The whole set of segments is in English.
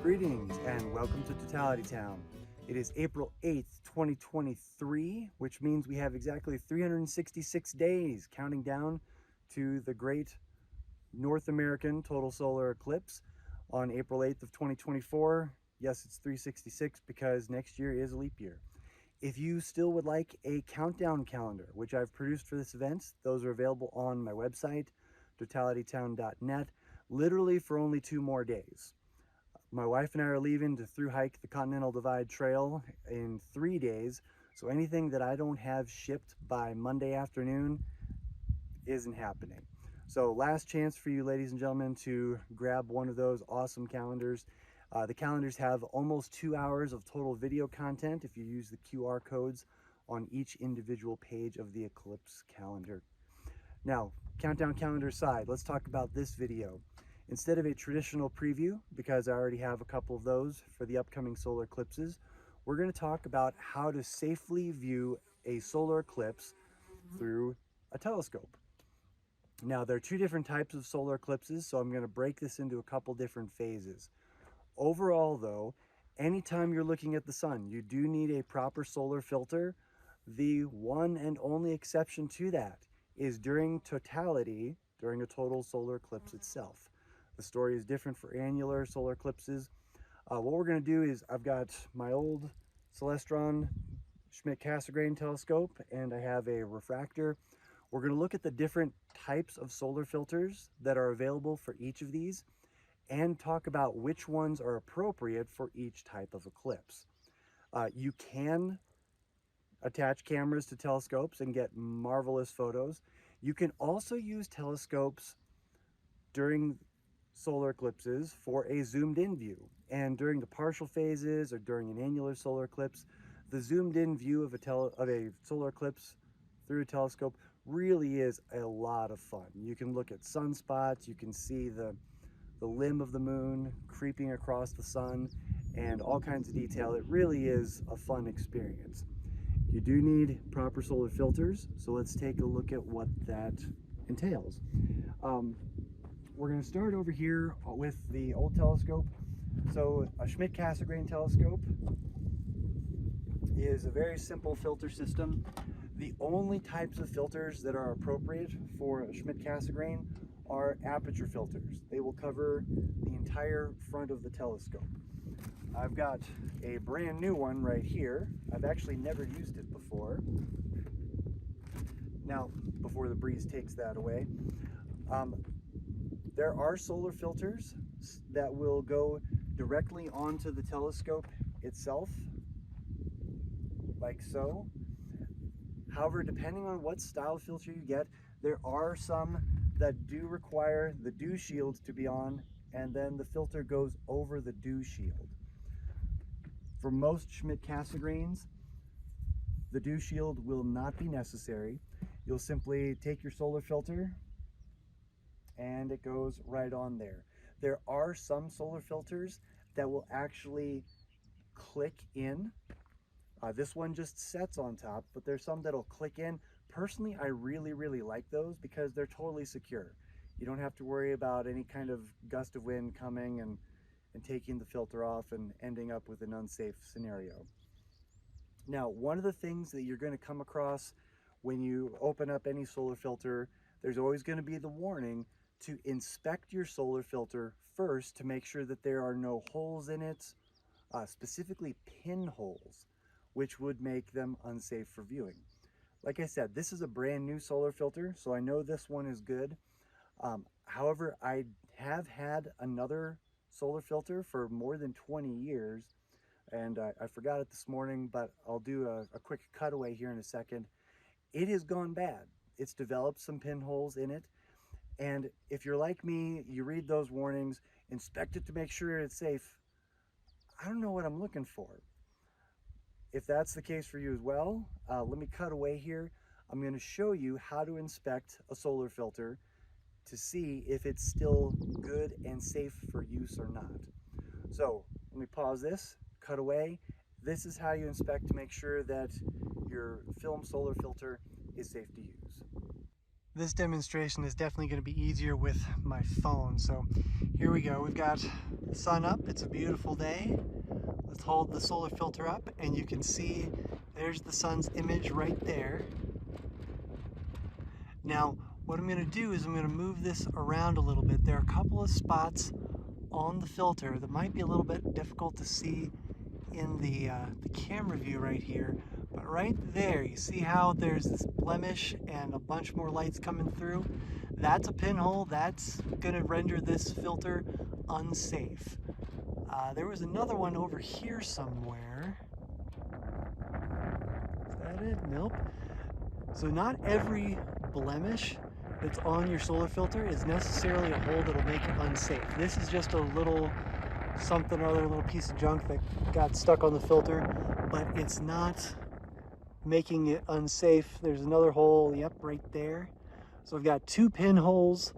Greetings and welcome to Totality Town. It is April 8th, 2023, which means we have exactly 366 days counting down to the great North American total solar eclipse on April 8th of 2024. Yes, it's 366 because next year is a leap year. If you still would like a countdown calendar, which I've produced for this event, those are available on my website, totalitytown.net, literally for only 2 more days. My wife and I are leaving to through hike the Continental Divide Trail in 3 days, so anything that I don't have shipped by Monday afternoon isn't happening. So last chance for you ladies and gentlemen to grab one of those awesome calendars. The calendars have almost 2 hours of total video content if you use the QR codes on each individual page of the Eclipse calendar. Now, countdown calendar aside, let's talk about this video. Instead of a traditional preview, because I already have a couple of those for the upcoming solar eclipses, we're going to talk about how to safely view a solar eclipse through a telescope. Now, there are 2 different types of solar eclipses, so I'm going to break this into a couple different phases. Overall, though, anytime you're looking at the sun, you do need a proper solar filter. The one and only exception to that is during totality, during a total solar eclipse itself. The story is different for annular solar eclipses. What we're going to do is I've got my old Celestron Schmidt-Cassegrain telescope and I have a refractor. We're going to look at the different types of solar filters that are available for each of these and talk about which ones are appropriate for each type of eclipse. You can attach cameras to telescopes and get marvelous photos. You can also use telescopes during solar eclipses for a zoomed in view, and during the partial phases or during an annular solar eclipse, the zoomed in view of a solar eclipse through a telescope really is a lot of fun. You can look at sunspots, you can see the limb of the moon creeping across the sun, and all kinds of detail. It really is a fun experience. You do need proper solar filters, so let's take a look at what that entails. We're going to start over here with the old telescope. So a Schmidt-Cassegrain telescope is a very simple filter system. The only types of filters that are appropriate for a Schmidt-Cassegrain are aperture filters. They will cover the entire front of the telescope. I've got a brand new one right here. I've actually never used it before. Now, before the breeze takes that away, there are solar filters that will go directly onto the telescope itself, like so. However, depending on what style filter you get, there are some that do require the dew shield to be on, and then the filter goes over the dew shield. For most Schmidt-Cassegrains, the dew shield will not be necessary. You'll simply take your solar filter and it goes right on there. There are some solar filters that will actually click in. This one just sets on top, but there's some that'll click in. Personally, I really like those because they're totally secure. You don't have to worry about any kind of gust of wind coming and taking the filter off and ending up with an unsafe scenario. Now, one of the things that you're going to come across when you open up any solar filter, there's always going to be the warning to inspect your solar filter first to make sure that there are no holes in it, specifically pinholes, which would make them unsafe for viewing. Like I said, this is a brand new solar filter, so I know this one is good. However, I have had another solar filter for more than 20 years, and I forgot it this morning, but I'll do a quick cutaway here in a second. It has gone bad. It's developed some pinholes in it, and if you're like me, you read those warnings, inspect it to make sure it's safe. I don't know what I'm looking for. If that's the case for you as well, let me cut away here. I'm going to show you how to inspect a solar filter to see if it's still good and safe for use or not. So let me pause this, cut away. This is how you inspect to make sure that your film solar filter is safe to use. This demonstration is definitely going to be easier with my phone. So here we go. We've got the sun up. It's a beautiful day. Let's hold the solar filter up and you can see there's the sun's image right there. Now, what I'm going to do is I'm going to move this around a little bit. There are a couple of spots on the filter that might be a little bit difficult to see in the camera view right here. But right there, you see how there's this blemish and a bunch more lights coming through? That's a pinhole. That's going to render this filter unsafe. There was another one over here somewhere. Is that it? Nope. So not every blemish that's on your solar filter is necessarily a hole that'll make it unsafe. This is just a little something or other, a little piece of junk that got stuck on the filter, but it's not making it unsafe. There's another hole, yep, right there. So I've got two pinholes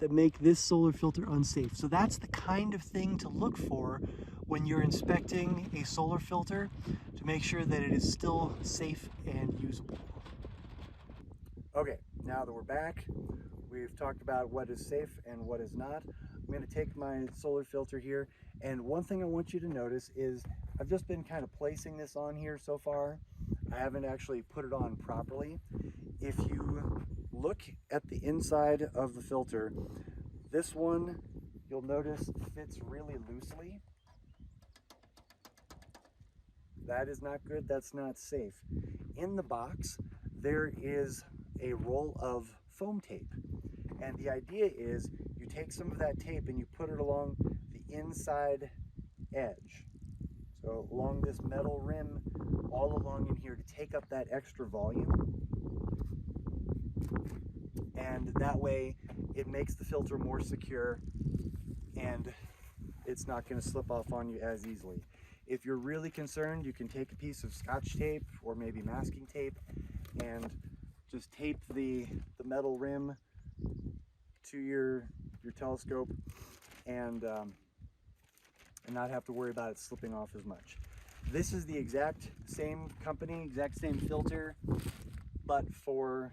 that make this solar filter unsafe. So that's the kind of thing to look for when you're inspecting a solar filter to make sure that it is still safe and usable. Okay, now that we're back, we've talked about what is safe and what is not. I'm going to take my solar filter here, and one thing I want you to notice is I've just been kind of placing this on here so far. I haven't actually put it on properly. If you look at the inside of the filter, this one, you'll notice, fits really loosely. That is not good, that's not safe. In the box, there is a roll of foam tape. And the idea is you take some of that tape and you put it along the inside edge. So along this metal rim, all along in here to take up that extra volume. And that way it makes the filter more secure and it's not going to slip off on you as easily. If you're really concerned, you can take a piece of Scotch tape or maybe masking tape and just tape the metal rim to your telescope and not have to worry about it slipping off as much. This is the exact same company, exact same filter, but for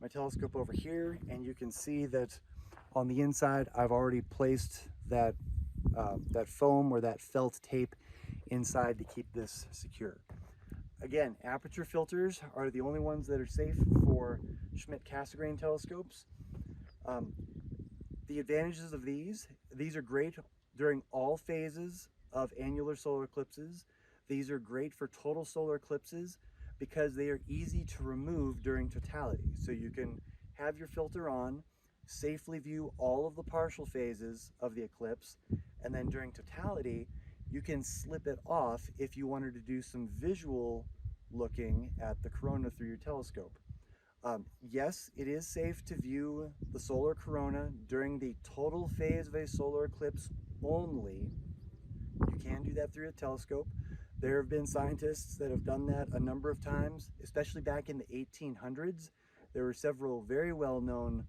my telescope over here, and you can see that on the inside I've already placed that that foam or that felt tape inside to keep this secure. Again, aperture filters are the only ones that are safe for Schmidt-Cassegrain telescopes. The advantages of these are great during all phases of annular solar eclipses. These are great for total solar eclipses because they are easy to remove during totality. So you can have your filter on, safely view all of the partial phases of the eclipse, and then during totality, you can slip it off if you wanted to do some visual looking at the corona through your telescope. Yes, it is safe to view the solar corona during the total phase of a solar eclipse only. You can do that through a telescope. There have been scientists that have done that a number of times, especially back in the 1800s. There were several very well-known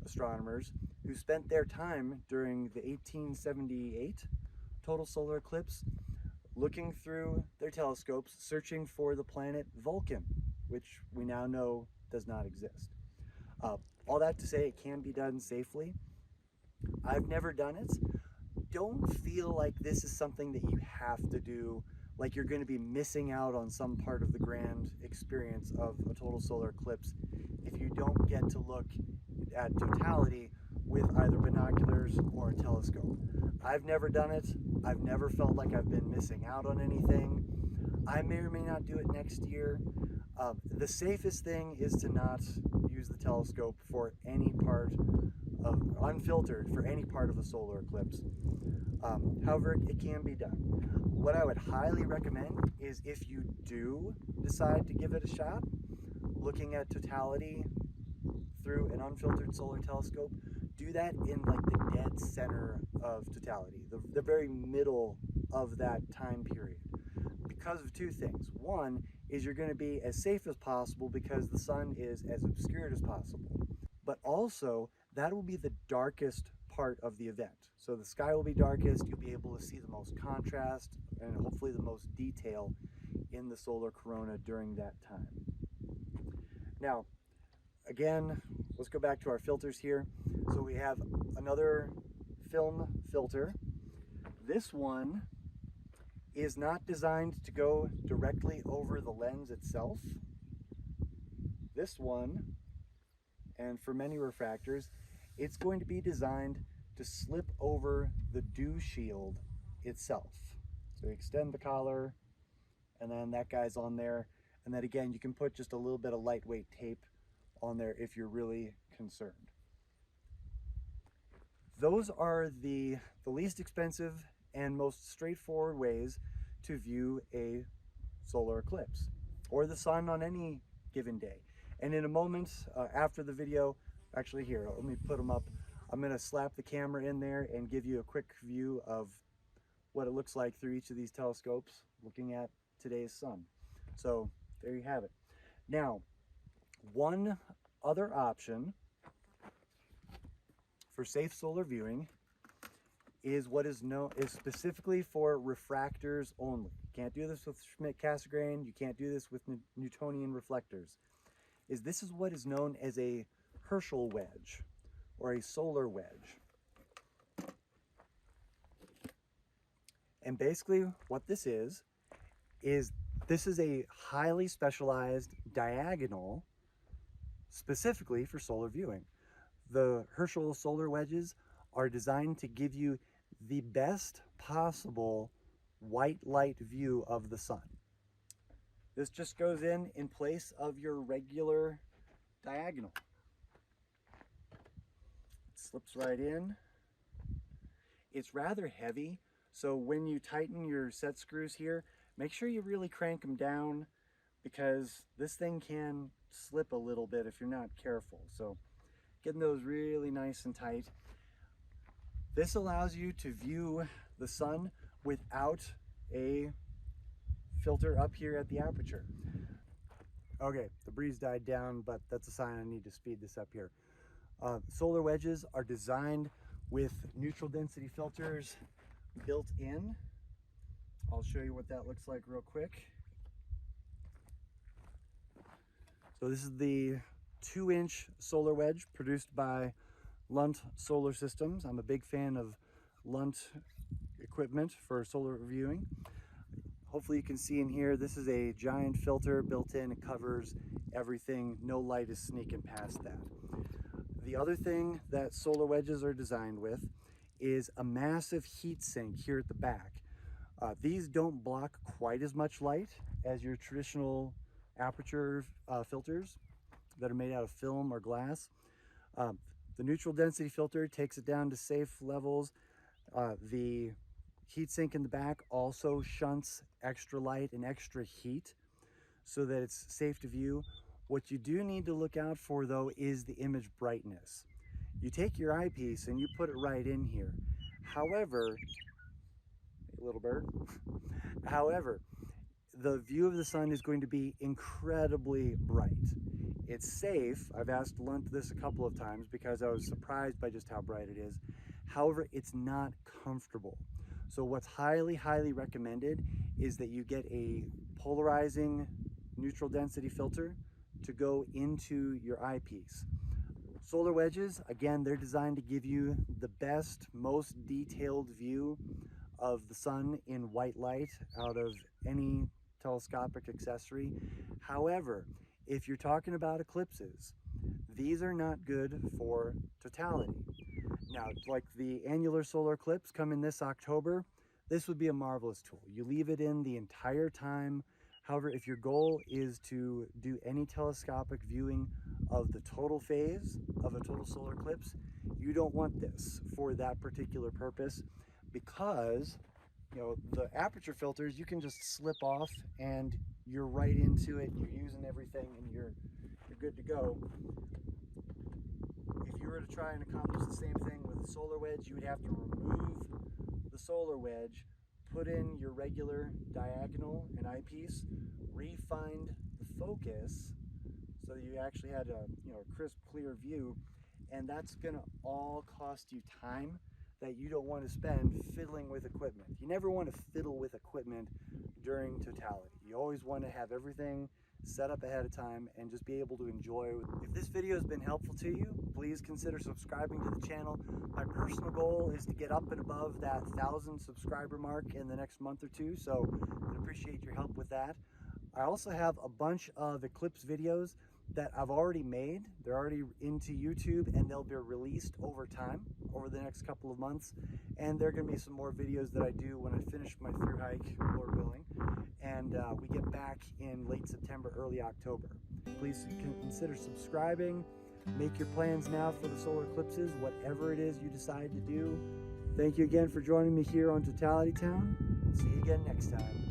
astronomers who spent their time during the 1878 total solar eclipse looking through their telescopes, searching for the planet Vulcan, which we now know does not exist. All that to say, it can be done safely. I've never done it. Don't feel like this is something that you have to do, like you're going to be missing out on some part of the grand experience of a total solar eclipse if you don't get to look at totality with either binoculars or a telescope. I've never done it. I've never felt like I've been missing out on anything. I may or may not do it next year. The safest thing is to not use the telescope for any part of, unfiltered for any part of the solar eclipse. However, it can be done. What I would highly recommend is if you do decide to give it a shot, looking at totality through an unfiltered solar telescope, do that in like the dead center of totality, the very middle of that time period. Because of two things. One is you're going to be as safe as possible because the sun is as obscured as possible. But also, that will be the darkest part of the event. So the sky will be darkest, you'll be able to see the most contrast and hopefully the most detail in the solar corona during that time. Now, again, let's go back to our filters here. So we have another film filter. This one is not designed to go directly over the lens itself. This one, and for many refractors, it's going to be designed to slip over the dew shield itself. So you extend the collar, and then that guy's on there. And then again, you can put just a little bit of lightweight tape on there if you're really concerned. Those are the least expensive and most straightforward ways to view a solar eclipse or the sun on any given day. And in a moment after the video, actually here, let me put them up. I'm gonna slap the camera in there and give you a quick view of what it looks like through each of these telescopes looking at today's sun. So there you have it. Now, one other option for safe solar viewing is what is specifically for refractors only. You can't do this with Schmidt-Cassegrain, you can't do this with Newtonian reflectors. This is what is known as a Herschel wedge or a solar wedge. And basically what this is a highly specialized diagonal specifically for solar viewing. The Herschel solar wedges are designed to give you the best possible white light view of the sun. This just goes in place of your regular diagonal. It slips right in. It's rather heavy, so when you tighten your set screws here, make sure you really crank them down because this thing can slip a little bit if you're not careful. So getting those really nice and tight. This allows you to view the sun without a filter up here at the aperture. Okay, the breeze died down, but that's a sign I need to speed this up here. Solar wedges are designed with neutral density filters built in. I'll show you what that looks like real quick. So this is the 2-inch solar wedge produced by Lunt Solar Systems. I'm a big fan of Lunt equipment for solar viewing. Hopefully you can see in here, this is a giant filter built in. It covers everything. No light is sneaking past that. The other thing that solar wedges are designed with is a massive heat sink here at the back. These don't block quite as much light as your traditional aperture filters that are made out of film or glass. The neutral density filter takes it down to safe levels. The heatsink in the back also shunts extra light and extra heat so that it's safe to view. What you do need to look out for though is the image brightness. You take your eyepiece and you put it right in here. However, a little bird. However, the view of the sun is going to be incredibly bright. It's safe. I've asked Lunt this a couple of times because I was surprised by just how bright it is. However, it's not comfortable. So what's highly, highly recommended is that you get a polarizing neutral density filter to go into your eyepiece. Solar wedges, again, they're designed to give you the best, most detailed view of the sun in white light out of any telescopic accessory. However, if you're talking about eclipses, these are not good for totality. Now, like the annular solar eclipse coming this October, this would be a marvelous tool. You leave it in the entire time. However, if your goal is to do any telescopic viewing of the total phase of a total solar eclipse, you don't want this for that particular purpose because, you know, the aperture filters, you can just slip off and you're right into it, you're using everything and you're good to go. If you were to try and accomplish the same thing with a solar wedge, you would have to remove the solar wedge, put in your regular diagonal and eyepiece, refind the focus so that you actually had a crisp, clear view, and that's gonna all cost you time that you don't want to spend fiddling with equipment. You never want to fiddle with equipment during totality. You always want to have everything set up ahead of time and just be able to enjoy. If this video has been helpful to you, please consider subscribing to the channel. My personal goal is to get up and above that 1,000 subscriber mark in the next month or two, so I'd appreciate your help with that. I also have a bunch of Eclipse videos that I've already made. They're already into YouTube and they'll be released over time, over the next couple of months. And there are going to be some more videos that I do when I finish my through hike, Lord willing, and we get back in late September, early October. Please consider subscribing. Make your plans now for the solar eclipses, whatever it is you decide to do. Thank you again for joining me here on Totality Town. See you again next time.